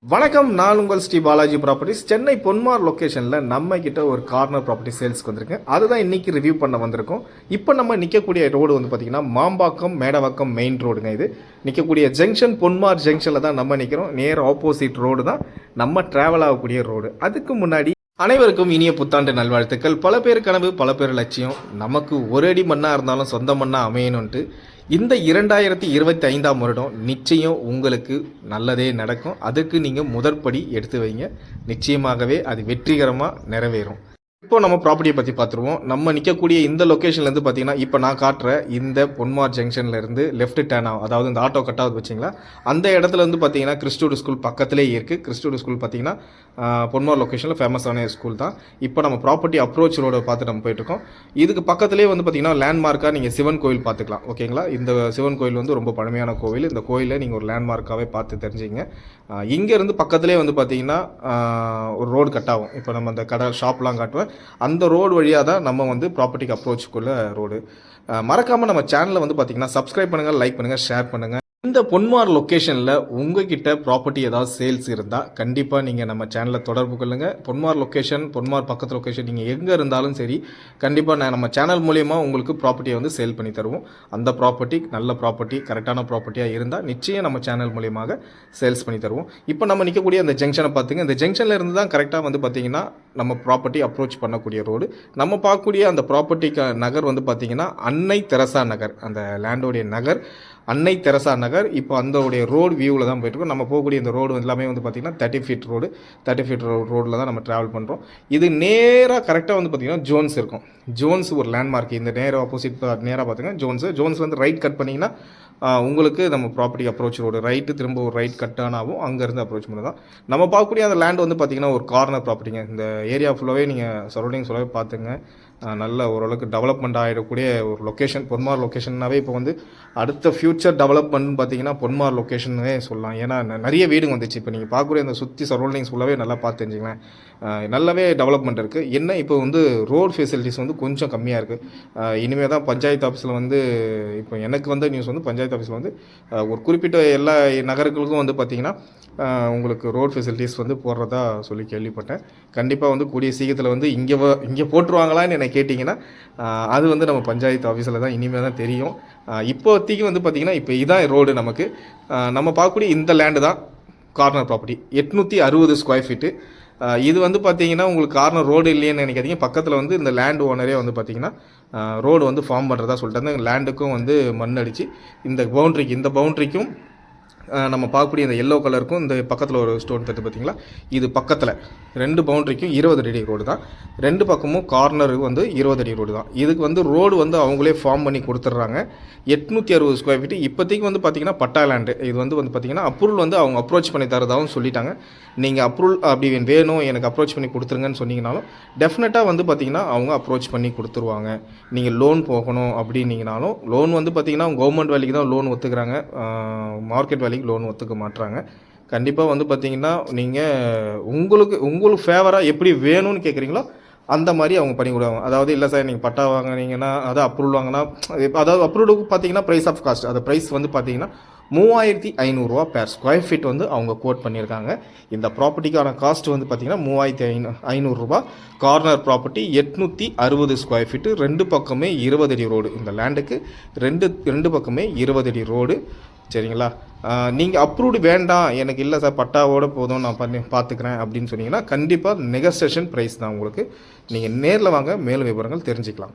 வணக்கம், நான் உங்கள் ஸ்ரீ பாலாஜி ப்ராப்பர்ட்டிஸ். சென்னை பொன்மார் லொக்கேஷனில் நம்ம கிட்ட ஒரு கார்னர் ப்ராப்பர்ட்டி சேல்ஸ்க்கு வந்திருக்கேன். அதுதான் இன்றைக்கி ரிவ்யூ பண்ண வந்திருக்கோம். இப்போ நம்ம நிற்கக்கூடிய ரோடு வந்து பார்த்திங்கன்னா மாம்பாக்கம் மேடவாக்கம் மெயின் ரோடுங்க. இது நிற்கக்கூடிய ஜங்ஷன் பொன்மார் ஜங்ஷனில் தான் நம்ம நிற்கிறோம். நேர் ஆப்போசிட் ரோடு தான் நம்ம ட்ராவல் ஆகக்கூடிய ரோடு. அதுக்கு முன்னாடி அனைவருக்கும் இனிய புத்தாண்டு நல்வாழ்த்துக்கள். பல பேர் கனவு, பல பேர் லட்சியம். நமக்கு ஒரு அடி மண்ணாக இருந்தாலும் சொந்த மண்ணாக அமையணுன்ட்டு இந்த 2025ஆம் வருடம் நிச்சயம் உங்களுக்கு நல்லதே நடக்கும். அதுக்கு நீங்கள் முதற்படி எடுத்து வைங்க. நிச்சயமாகவே அது வெற்றிகரமாக நிறைவேறும். இப்போ நம்ம ப்ராப்பர்ட்டியை பற்றி பார்த்துருவோம். நம்ம நிற்கக்கூடிய இந்த லொக்கேஷன்லேருந்து பார்த்தீங்கன்னா இப்போ நான் காட்டுற இந்த பொன்மார் ஜங்ஷன்லேருந்து லெஃப்ட் டேர்ன் ஆகும், அதாவது இந்த ஆட்டோ கட்டாவது வச்சிங்களா அந்த இடத்துல வந்து பார்த்தீங்கன்னா கிறிஸ்டூட் ஸ்கூல் பக்கத்துலேயே இருக்குது. கிறிஸ்டூட் ஸ்கூல் பார்த்தீங்கன்னா பொன்மார் லொக்கேஷனில் ஃபேமஸான ஸ்கூல் தான். இப்போ நம்ம ப்ராப்பர்ட்டி அப்ரோச் ரோடை பார்த்து நம்ம போயிட்டுருக்கோம். இதுக்கு பக்கத்துலேயே வந்து பார்த்தீங்கன்னா லேண்ட்மார்க்காக நீங்கள் சிவன் கோயில் பார்த்துக்கலாம். ஓகேங்களா, இந்த சிவன் கோயில் வந்து ரொம்ப பழமையான கோவில். இந்த கோயிலை நீங்கள் ஒரு லேண்ட்மார்க்காகவே பார்த்து தெரிஞ்சுங்க. இங்கேருந்து பக்கத்துலேயே வந்து பார்த்தீங்கன்னா ஒரு ரோடு கட் ஆகும். இப்போ நம்ம அந்த கடை ஷாப்லாம் காட்டுவேன். அந்த ரோடு வழியாக தான் நம்ம வந்து ப்ராப்பர்ட்டிக்கு அப்ரோச்சுக்குள்ள ரோடு. மறக்காமல் நம்ம சேனலை வந்து பார்த்தீங்கன்னா சப்ஸ்கிரைப் பண்ணுங்கள், லைக் பண்ணுங்கள், ஷேர் பண்ணுங்கள். இந்த பொன்மார் லொக்கேஷனில் உங்ககிட்ட ப்ராப்பர்ட்டி ஏதாவது சேல்ஸ் இருந்தால் கண்டிப்பாக நீங்கள் நம்ம சேனலை தொடர்பு கொள்ளுங்கள். பொன்மார் லொக்கேஷன், பொன்மார் பக்கத்து லொக்கேஷன் நீங்கள் எங்கே இருந்தாலும் சரி, கண்டிப்பாக நான் நம்ம சேனல் மூலயமா உங்களுக்கு ப்ராப்பர்ட்டியை வந்து சேல் பண்ணி தருவோம். அந்த ப்ராப்பர்ட்டி நல்ல ப்ராப்பர்ட்டி, கரெக்டான ப்ராப்பர்ட்டியாக இருந்தால் நிச்சயம் நம்ம சேனல் மூலியமாக சேல்ஸ் பண்ணி தருவோம். இப்போ நம்ம நிற்கக்கூடிய அந்த ஜங்ஷனை பார்த்துங்க. இந்த ஜங்ஷனில் இருந்து தான் கரெக்டாக வந்து பார்த்திங்கன்னா நம்ம ப்ராப்பர்ட்டி அப்ரோச் பண்ணக்கூடிய ரோடு. நம்ம பார்க்கக்கூடிய அந்த ப்ராப்பர்ட்டிக்கு நகர் வந்து பார்த்திங்கன்னா அன்னை தெரசா நகர். அந்த லேண்டோடைய நகர் அன்னை தெரசா நகர். இப்போ அந்தோடைய ரோடு வியூவில் தான் போயிட்டுருக்கோம். நம்ம போகக்கூடிய இந்த ரோடு எல்லாமே வந்து பார்த்திங்கன்னா 30 ஃபீட் ரோடு. 30 ஃபீட் ரோடில் தான் நம்ம ட்ராவல் பண்ணுறோம். இது நேராக கரெக்டாக வந்து பார்த்திங்கன்னா ஜோன்ஸ் இருக்கும். ஜோன்ஸ் ஒரு லேண்ட்மார்க். இந்த நேராக ஆப்போசிட் நேராக பார்த்திங்கன்னா ஜோன்ஸ்லேருந்து ரைட் கட் பண்ணிங்கன்னா உங்களுக்கு நம்ம ப்ராப்பர்ட்டி அப்ரோச் ரோடு. ரைட்டு திரும்ப ஒரு ரைட் கட்டான் ஆகும். அங்கேருந்து அப்ரோச் பண்ணி தான் நம்ம பார்க்கக்கூடிய அந்த லேண்ட் வந்து பார்த்திங்கன்னா ஒரு கார்னர் ப்ராப்பர்ட்டிங்க. இந்த ஏரியா ஃபுல்லாகவே நீங்கள் சரௌண்டிங் ஃபுல்லாகவே பார்த்துங்க. நல்ல ஓரளவுக்கு டெவலப்மெண்ட் ஆகிடக்கூடிய ஒரு லொக்கேஷன். பொன்மார் லொக்கேஷன்னாவே இப்போ வந்து அடுத்த ஃப்யூச்சர் டெவலப்மெண்ட்னு பார்த்தீங்கன்னா பொன்மார் லொக்கேஷனே சொல்லலாம். ஏன்னா நிறைய வீடுங்க வந்துச்சு. இப்போ நீங்கள் பார்க்கக்கூடிய அந்த சுற்றி சரௌண்டிங்ஸ் ஃபுல்லாகவே நல்லா பார்த்து தெரிஞ்சுங்களேன். நல்லாவே டெவலப்மெண்ட் இருக்குது. என்ன இப்போ வந்து ரோட் ஃபெசிலிட்டிஸ் வந்து கொஞ்சம் கம்மியாக இருக்குது. இனிமேல் தான் பஞ்சாயத்து ஆஃபீஸில் வந்து இப்போ எனக்கு வந்த நியூஸ் வந்து பஞ்சாயத்து ஆஃபீஸில் வந்து ஒரு குறிப்பிட்ட எல்லா நகரங்களுக்கும் வந்து பார்த்திங்கன்னா உங்களுக்கு ரோட் ஃபெசிலிட்டிஸ் வந்து போடுறதா சொல்லி கேள்விப்பட்டேன். கண்டிப்பாக வந்து கூடிய சீக்கிரத்தில் வந்து இங்கே போட்டுருவாங்களான்னு என்னை கேட்டிங்கன்னா அது வந்து நம்ம பஞ்சாயத்து ஆஃபீஸில் தான் இனிமேல் தான் தெரியும். இப்போதைக்கு வந்து பார்த்திங்கன்னா இப்போ இதான் ரோடு. நமக்கு நம்ம பார்க்கக்கூடிய இந்த லேண்டு தான் கார்னர் ப்ராப்பர்ட்டி. 860 square feet. இது வந்து பார்த்தீங்கன்னா உங்களுக்கு கார்னர் ரோடு இல்லைன்னு நினைக்காதீங்க. பக்கத்தில் வந்து இந்த லேண்ட் ஓனரே வந்து பார்த்திங்கன்னா ரோடு வந்து ஃபார்ம் பண்ணுறதா சொல்லிட்டு அந்த லேண்டுக்கும் வந்து மண் அடித்து இந்த பவுண்ட்ரிக்கும் நம்ம பார்க்கக்கூடிய இந்த எல்லோ கலருக்கும் இந்த பக்கத்தில் ஒரு ஸ்டோன் தட்டு பார்த்தீங்களா, இது பக்கத்தில் 2 பவுண்ட்ரிக்கும் 20 அடி ரோடு தான். 2 பக்கமும் கார்னருக்கு வந்து 20 அடி ரோடு தான். இதுக்கு வந்து ரோடு வந்து அவங்களே ஃபார்ம் பண்ணி கொடுத்துட்றாங்க. 860 ஸ்கொயர் ஃபீட்டு. இப்போதைக்கு வந்து பார்த்திங்கன்னா பட்டா லேண்டு. இது வந்து பார்த்திங்கன்னா அப்ரூவல் வந்து அவங்க அப்ரோச் பண்ணி தரதாகவும் சொல்லிட்டாங்க. நீங்கள் அப்ரூவல் அப்படி வேணும் எனக்கு அப்ரோச் பண்ணி கொடுத்துருங்கன்னு சொன்னீங்கனாலும் டெஃபினட்டாக வந்து பார்த்திங்கன்னா அவங்க அப்ரோச் பண்ணி கொடுத்துருவாங்க. நீங்கள் லோன் போகணும் அப்படின்னீங்கனாலும் லோன் வந்து பார்த்திங்கன்னா கவர்மெண்ட் வேலைக்கு தான் லோன் ஒத்துக்கிறாங்க. மார்க்கெட் வேலைக்கு லோன் ஒத்துக்க மாட்டுறாங்க. கண்டிப்பாக வந்து பார்த்திங்கன்னா நீங்கள் உங்களுக்கு ஃபேவராக எப்படி வேணும்னு கேட்குறீங்களோ அந்த மாதிரி அவங்க பண்ணி கொடுவாங்க. அதாவது இல்லை சார் நீங்கள் பட்டா வாங்கினீங்கன்னா அதாவது அப்ரூவல் வாங்கினா அதாவது அப்ரூவலுக்கு பார்த்தீங்கன்னா ப்ரைஸ் ஆஃப் காஸ்ட், அந்த ப்ரைஸ் வந்து பார்த்தீங்கன்னா 3500 பேர் ஸ்கொயர் ஃபீட் வந்து அவங்க கோட் பண்ணியிருக்காங்க. இந்த ப்ராப்பர்ட்டிக்கான காஸ்ட் வந்து பார்த்திங்கன்னா 3500 கார்னர் ப்ராப்பர்ட்டி 860 ஸ்கொயர் ஃபீட்டு. 2 பக்கமே 20 அடி ரோடு. இந்த லேண்டுக்கு ரெண்டு பக்கமே 20 அடி ரோடு. சரிங்களா, நீங்கள் அப்ரூவ்டு வேண்டாம் எனக்கு இல்லை சார் பட்டாவோட போதும் நான் பார்த்துக்கிறேன் அப்படின்னு சொன்னீங்கன்னா கண்டிப்பாக நெகோசியேஷன் ப்ரைஸ் தான் உங்களுக்கு. நீங்கள் நேரில் வாங்க, மேலும் விவரங்கள் தெரிஞ்சுக்கலாம்.